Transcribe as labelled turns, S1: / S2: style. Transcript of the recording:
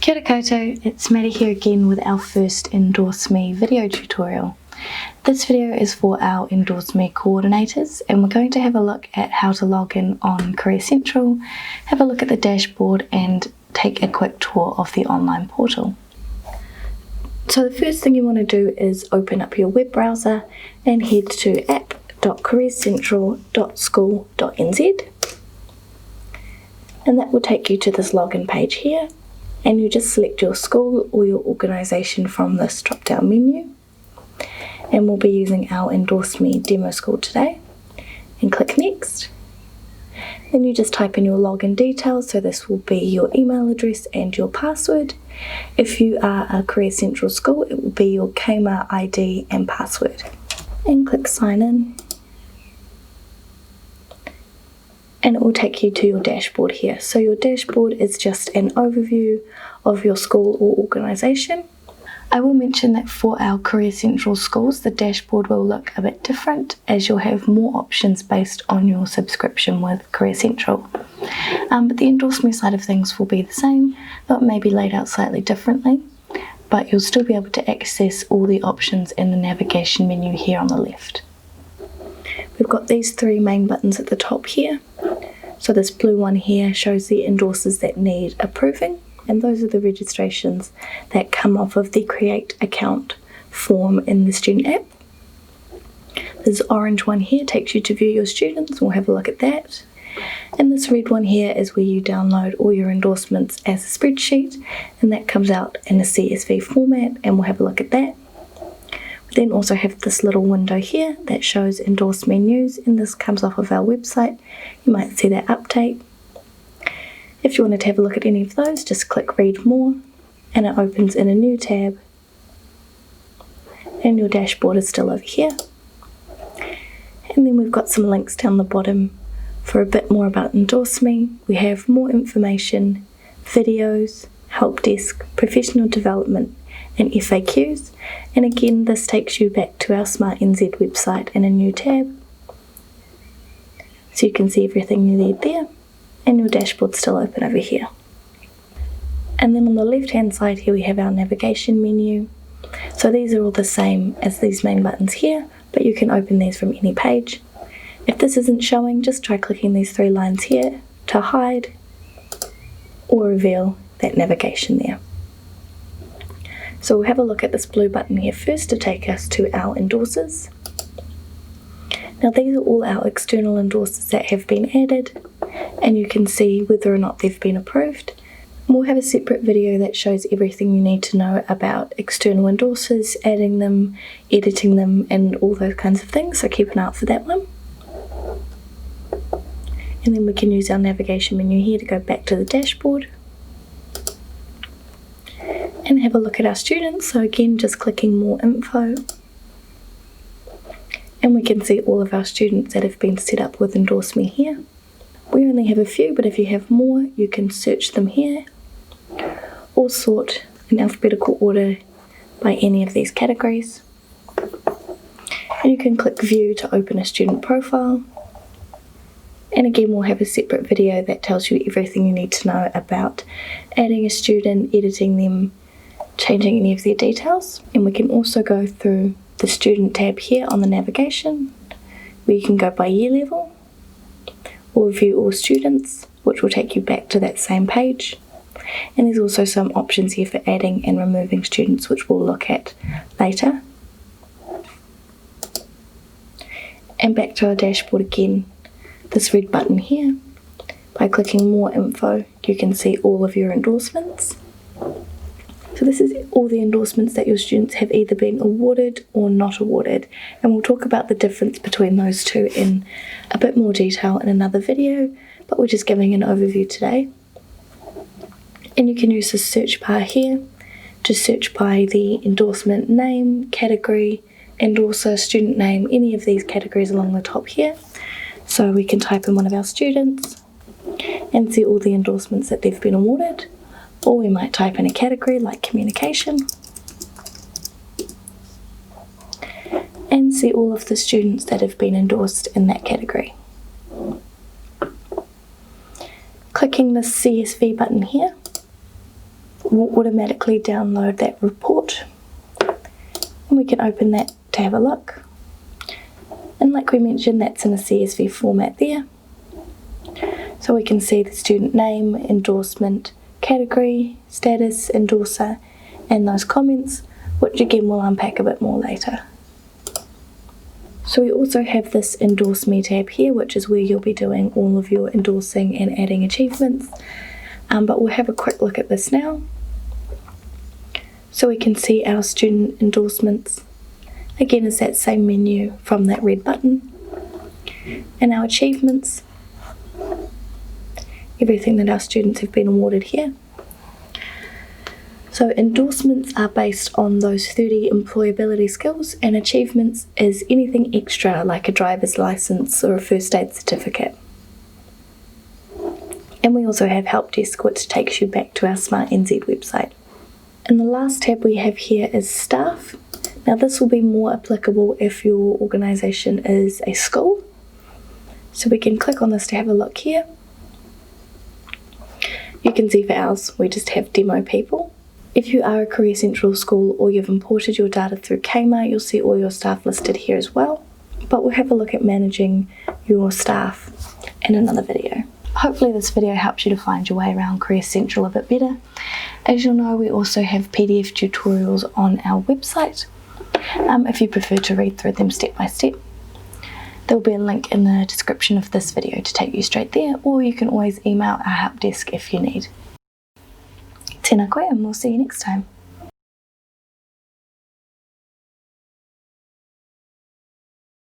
S1: Kia ora koutou, it's Maddie here again with our first EndorseMe video tutorial. This video is for our EndorseMe coordinators, and we're going to have a look at how to log in on Career Central, have a look at the dashboard and take a quick tour of the online portal. So the first thing you want to do is open up your web browser and head to app.careercentral.school.nz, and that will take you to this login page here, and you just select your school or your organisation from this drop down menu, and we'll be using our EndorseMe demo school today, and click next. Then you just type in your login details, so this will be your email address and your password. If you are a Career Central school, it will be your Kmart ID and password, and click sign in. And it will take you to your dashboard here. So your dashboard is just an overview of your school or organisation. I will mention that for our Career Central schools, the dashboard will look a bit different, as you'll have more options based on your subscription with Career Central. But the EndorseMe side of things will be the same, but maybe laid out slightly differently. But you'll still be able to access all the options in the navigation menu here on the left. We've got these three main buttons at the top here. So this blue one here shows the endorsers that need approving, and those are the registrations that come off of the create account form in the student app. This orange one here takes you to view your students. We'll have a look at that. And this red one here is where you download all your endorsements as a spreadsheet, and that comes out in a CSV format, and we'll have a look at that. We then also have this little window here that shows Endorsed Menus, and this comes off of our website. You might see that update. If you wanted to have a look at any of those, just click read more, and it opens in a new tab, and your dashboard is still over here. And then we've got some links down the bottom for a bit more about EndorseMe. We have more information, videos, help desk, professional development, and FAQs. And again, this takes you back to our Smart NZ website in a new tab, so you can see everything you need there, and your dashboard's still open over here. And then on the left hand side here we have our navigation menu. So these are all the same as these main buttons here, but you can open these from any page. If this isn't showing, just try clicking these three lines here to hide or reveal that navigation there. So we'll have a look at this blue button here first to take us to our endorsers. Now these are all our external endorsers that have been added, and you can see whether or not they've been approved. We'll have a separate video that shows everything you need to know about external endorsers, adding them, editing them, and all those kinds of things, so keep an eye out for that one. And then we can use our navigation menu here to go back to the dashboard and have a look at our students. So again, just clicking more info, and we can see all of our students that have been set up with EndorseMe here. We only have a few, but if you have more, you can search them here or sort in alphabetical order by any of these categories. And you can click view to open a student profile. And again, we'll have a separate video that tells you everything you need to know about adding a student, editing them, changing any of their details. And we can also go through the student tab here on the navigation, where you can go by year level or view all students, which will take you back to that same page. And there's also some options here for adding and removing students, which we'll look at later. And back to our dashboard again, this red button here, by clicking more info, you can see all of your endorsements. So this is all the endorsements that your students have either been awarded or not awarded, and we'll talk about the difference between those two in a bit more detail in another video, but we're just giving an overview today. And you can use the search bar here to search by the endorsement name, category, endorser, student name, any of these categories along the top here. So we can type in one of our students and see all the endorsements that they've been awarded. Or we might type in a category like communication and see all of the students that have been endorsed in that category. Clicking the CSV button here will automatically download that report, and we can open that to have a look. And like we mentioned, that's in a CSV format there. So we can see the student name, endorsement, category, status, endorser, and those comments, which again we'll unpack a bit more later. So we also have this EndorseMe tab here, which is where you'll be doing all of your endorsing and adding achievements. But we'll have a quick look at this now. So we can see our student endorsements. Again, it's that same menu from that red button. And our achievements, everything that our students have been awarded here. So endorsements are based on those 30 employability skills, and achievements is anything extra like a driver's license or a first aid certificate. And we also have Help Desk, which takes you back to our Smart NZ website. And the last tab we have here is Staff. Now this will be more applicable if your organisation is a school. So we can click on this to have a look here. You can see for ours, we just have demo people. If you are a Career Central school or you've imported your data through Kmart, you'll see all your staff listed here as well. But we'll have a look at managing your staff in another video. Hopefully this video helps you to find your way around Career Central a bit better. As you'll know, we also have PDF tutorials on our website, if you prefer to read through them step by step. There'll be a link in the description of this video to take you straight there, or you can always email our help desk if you need. Tēnā koe, and we'll see you next time.